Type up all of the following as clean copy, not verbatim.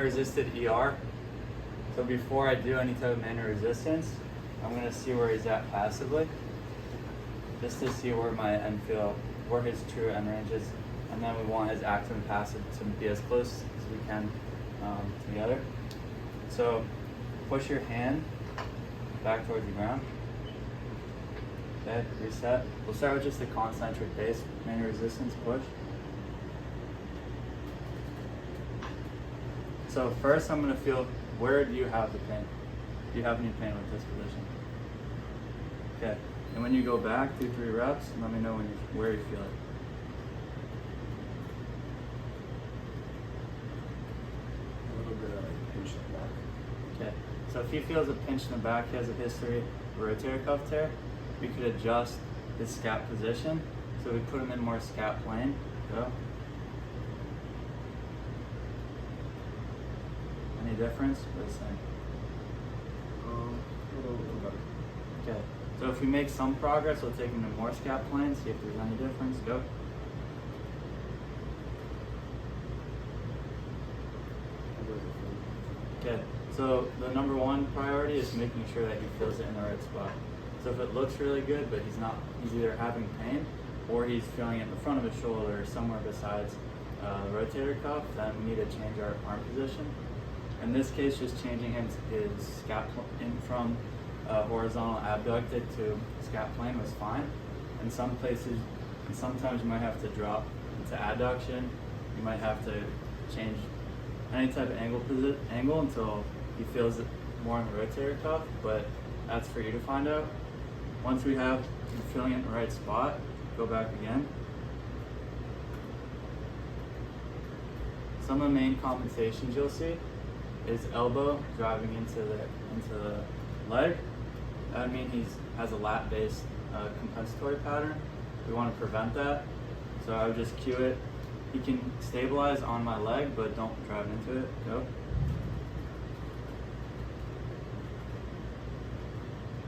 Resisted ER. So before I do any type of manual resistance, I'm going to see where he's at passively, just to see where my end feel, where his true end range is, and then we want his active and passive to be as close as we can together. So push your hand back towards the ground. Okay, reset. We'll start with just a concentric pace, manual resistance, push. So first I'm going to feel, where do you have the pain? Do you have any pain with this position? Okay, and when you go back, do 3 reps, and let me know where you feel it. A little bit of like pinch in the back. Okay, so if he feels a pinch in the back, he has a history of rotator cuff tear, we could adjust his scap position. So we put him in more scap plane. Go. Any difference? Or the same? A little better. Okay, so if we make some progress, we'll take him to more scap plane, see if there's any difference. Go. Okay, so the number one priority is making sure that he feels it in the right spot. So if it looks really good, but he's either having pain or he's feeling it in the front of his shoulder or somewhere besides the rotator cuff, then we need to change our arm position. In this case, just changing his scap in from horizontal abducted to scap plane was fine. In some places, and sometimes you might have to drop into adduction. You might have to change any type of angle until he feels it more in the rotator cuff, but that's for you to find out. Once we have you feeling it in the right spot, go back again. Some of the main compensations you'll see is elbow driving into the leg. That would mean he has a lat-based compensatory pattern. We want to prevent that. So I would just cue it. He can stabilize on my leg, but don't drive into it. Go.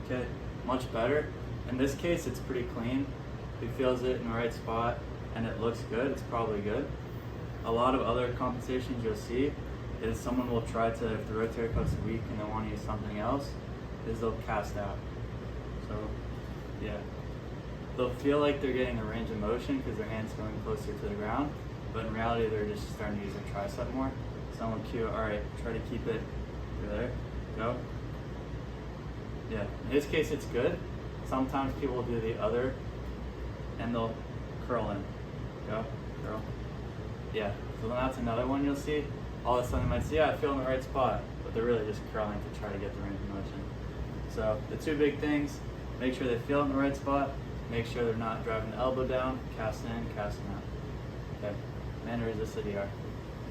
Okay, much better. In this case, it's pretty clean. If he feels it in the right spot and it looks good, it's probably good. A lot of other compensations you'll see is someone will try to, if the rotator cuff's weak and they want to use something else, is they'll cast out. So, yeah. They'll feel like they're getting a range of motion because their hand's going closer to the ground, but in reality they're just starting to use their tricep more. Someone will cue, all right, try to keep it there, go. Yeah, in his case it's good. Sometimes people will do the other and they'll curl in. Go, curl. Yeah, so then that's another one you'll see. All of a sudden they might say, yeah, I feel in the right spot, but they're really just curling to try to get the range of motion. So the two big things, make sure they feel in the right spot, make sure they're not driving the elbow down, cast in, casting out. Okay, manual resisted ER.